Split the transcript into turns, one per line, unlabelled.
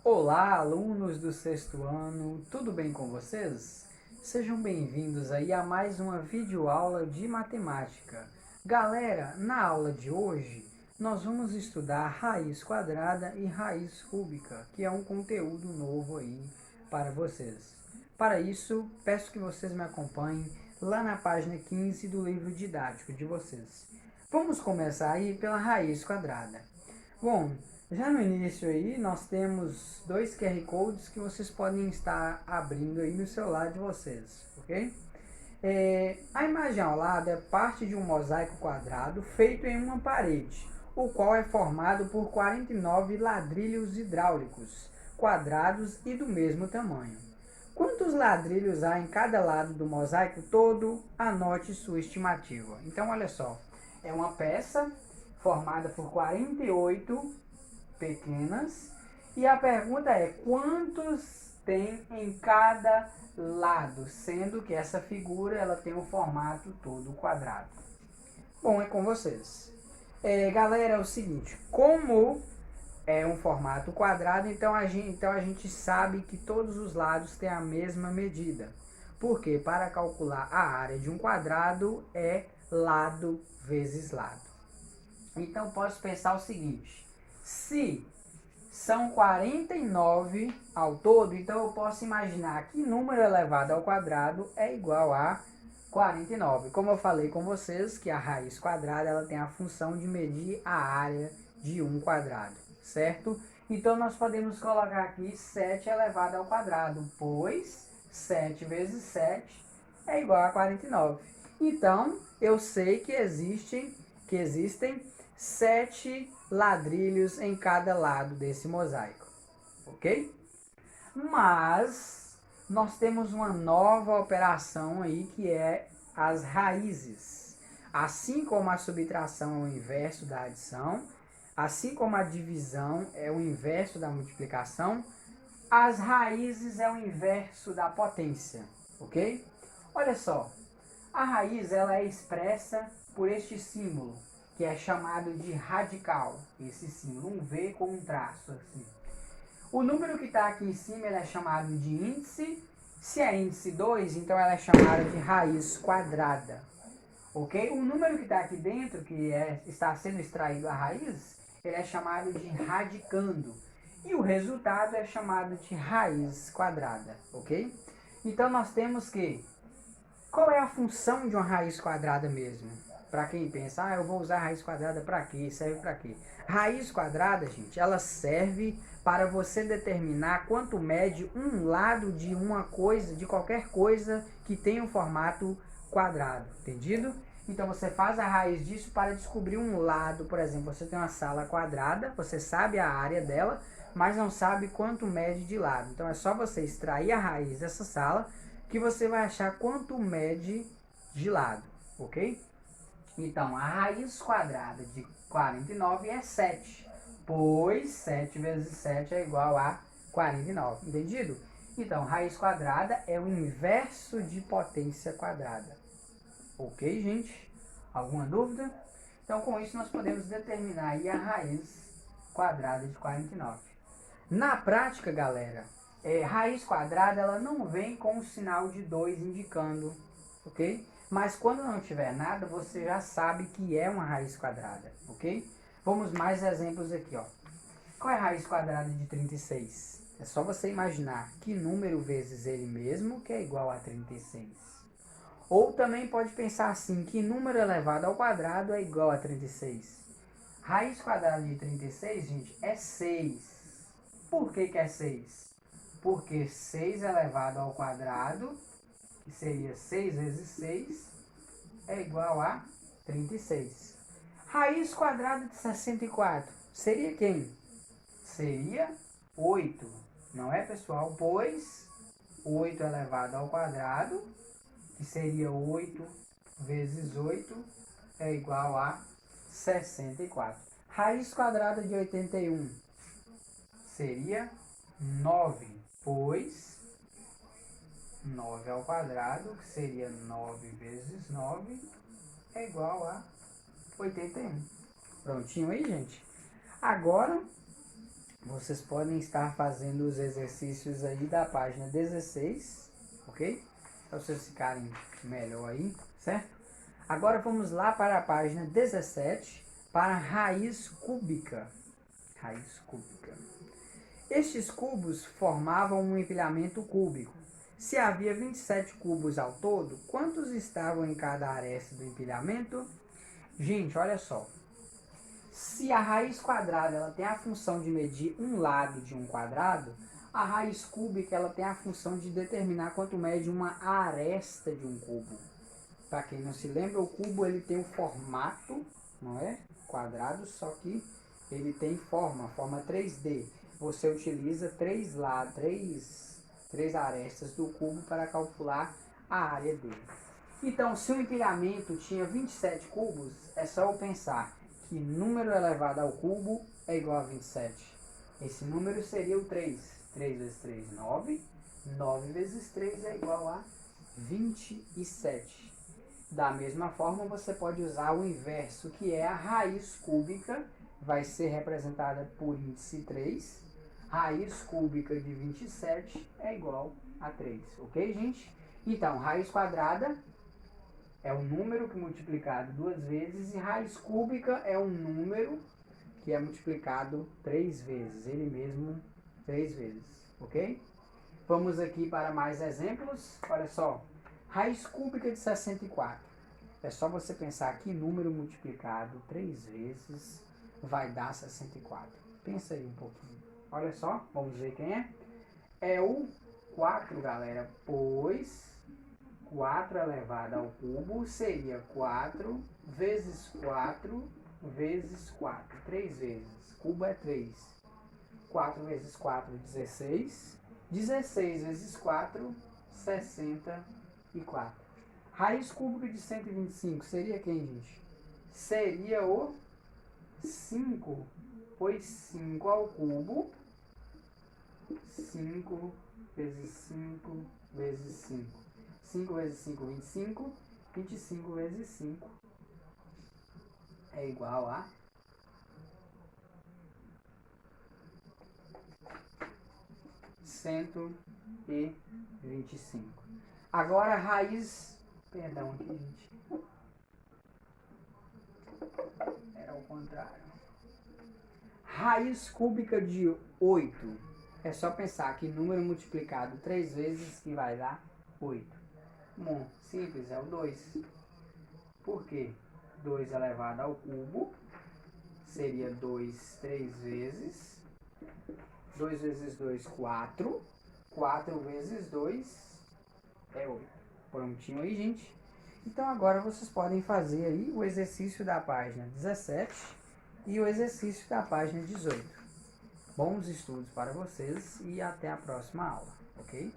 Olá, alunos do sexto ano, tudo bem com vocês? Sejam bem-vindos aí a mais uma videoaula de matemática. Galera, na aula de hoje, nós vamos estudar raiz quadrada e raiz cúbica, que é um conteúdo novo aí para vocês. Para isso, peço que vocês me acompanhem lá na página 15 do livro didático de vocês. Vamos começar aí pela raiz quadrada. Bom, já no início aí nós temos dois QR Codes que vocês podem estar abrindo aí no celular de vocês, ok? A imagem ao lado é parte de um mosaico quadrado feito em uma parede, o qual é formado por 49 ladrilhos hidráulicos, quadrados e do mesmo tamanho. Quantos ladrilhos há em cada lado do mosaico todo? Anote sua estimativa. Então, olha só, é uma peça formada por 48 pequenas, e a pergunta é: quantos tem em cada lado, sendo que essa figura ela tem um formato todo quadrado. Bom, é com vocês. Galera, é o seguinte, como é um formato quadrado, então a gente sabe que todos os lados têm a mesma medida, porque para calcular a área de um quadrado é lado vezes lado. Então posso pensar o seguinte: se são 49 ao todo, então eu posso imaginar que número elevado ao quadrado é igual a 49. Como eu falei com vocês, que a raiz quadrada ela tem a função de medir a área de um quadrado, certo? Então nós podemos colocar aqui 7 elevado ao quadrado, pois 7 vezes 7 é igual a 49. Então eu sei que existem 7 ladrilhos em cada lado desse mosaico, ok? Mas nós temos uma nova operação aí que é as raízes. Assim como a subtração é o inverso da adição, assim como a divisão é o inverso da multiplicação, as raízes é o inverso da potência, ok? Olha só, a raiz ela é expressa por este símbolo, que é chamado de radical, esse símbolo, um V com um traço assim. O número que está aqui em cima ele é chamado de índice. Se é índice 2, então ela é chamada de raiz quadrada, ok? O número que está aqui dentro, está sendo extraído a raiz, ele é chamado de radicando. E o resultado é chamado de raiz quadrada, ok? Então nós temos que... Qual é a função de uma raiz quadrada mesmo? Para quem pensa, eu vou usar a raiz quadrada para quê? Serve para quê? Raiz quadrada, gente, ela serve para você determinar quanto mede um lado de uma coisa, de qualquer coisa que tenha um formato quadrado, entendido? Então você faz a raiz disso para descobrir um lado. Por exemplo, você tem uma sala quadrada, você sabe a área dela, mas não sabe quanto mede de lado. Então é só você extrair a raiz dessa sala que você vai achar quanto mede de lado, ok? Então, a raiz quadrada de 49 é 7, pois 7 vezes 7 é igual a 49, entendido? Então, raiz quadrada é o inverso de potência quadrada. Ok, gente? Alguma dúvida? Então, com isso, nós podemos determinar aí a raiz quadrada de 49. Na prática, galera, raiz quadrada ela não vem com o sinal de 2 indicando, ok? Mas quando não tiver nada, você já sabe que é uma raiz quadrada, ok? Vamos mais exemplos aqui, ó. Qual é a raiz quadrada de 36? É só você imaginar que número vezes ele mesmo, que é igual a 36. Ou também pode pensar assim, que número elevado ao quadrado é igual a 36. Raiz quadrada de 36, gente, é 6. Por que é 6? Porque 6 elevado ao quadrado, que seria 6 vezes 6, é igual a 36. Raiz quadrada de 64 seria quem? Seria 8, não é, pessoal? Pois 8 elevado ao quadrado, que seria 8 vezes 8, é igual a 64. Raiz quadrada de 81 seria 9, pois 9 ao quadrado, que seria 9 vezes 9, é igual a 81. Prontinho aí, gente? Agora, vocês podem estar fazendo os exercícios aí da página 16, ok? Para vocês ficarem melhor aí, certo? Agora vamos lá para a página 17, para a raiz cúbica. Raiz cúbica. Estes cubos formavam um empilhamento cúbico. Se havia 27 cubos ao todo, quantos estavam em cada aresta do empilhamento? Gente, olha só. Se a raiz quadrada ela tem a função de medir um lado de um quadrado, a raiz cúbica ela tem a função de determinar quanto mede uma aresta de um cubo. Para quem não se lembra, o cubo ele tem um formato, não é? Quadrado, só que ele tem forma 3D. Você utiliza três arestas do cubo para calcular a área dele. Então, se o empilhamento tinha 27 cubos, é só eu pensar que número elevado ao cubo é igual a 27. Esse número seria o 3. 3 vezes 3, 9. 9 vezes 3 é igual a 27. Da mesma forma, você pode usar o inverso, que é a raiz cúbica, vai ser representada por índice 3. Raiz cúbica de 27 é igual a 3, ok, gente? Então, raiz quadrada é um número que é multiplicado 2 vezes e raiz cúbica é um número que é multiplicado 3 vezes, ele mesmo 3 vezes, ok? Vamos aqui para mais exemplos. Olha só, raiz cúbica de 64. É só você pensar que número multiplicado 3 vezes vai dar 64. Pensa aí um pouquinho. Olha só, vamos ver quem é. É o 4, galera, pois 4 elevado ao cubo seria 4 vezes 4 vezes 4. 3 vezes. Cubo é 3. 4 vezes 4, 16. 16 vezes 4, 64. Raiz cúbica de 125 seria quem, gente? Seria o 5, pois 5 ao cubo, 5 vezes 5 vezes 5. 5 vezes 5, 25. 25 vezes 5 é igual a 125. Agora a raiz... Perdão aqui, gente. Era o contrário. Raiz cúbica de 8. É só pensar que número multiplicado 3 vezes que vai dar 8. Bom, simples, é o 2. Por quê? 2 elevado ao cubo seria 2 3 vezes. 2 vezes 2, 4. 4 vezes 2 é 8. Prontinho aí, gente? Então agora vocês podem fazer aí o exercício da página 17 e o exercício da página 18. Bons estudos para vocês e até a próxima aula, ok?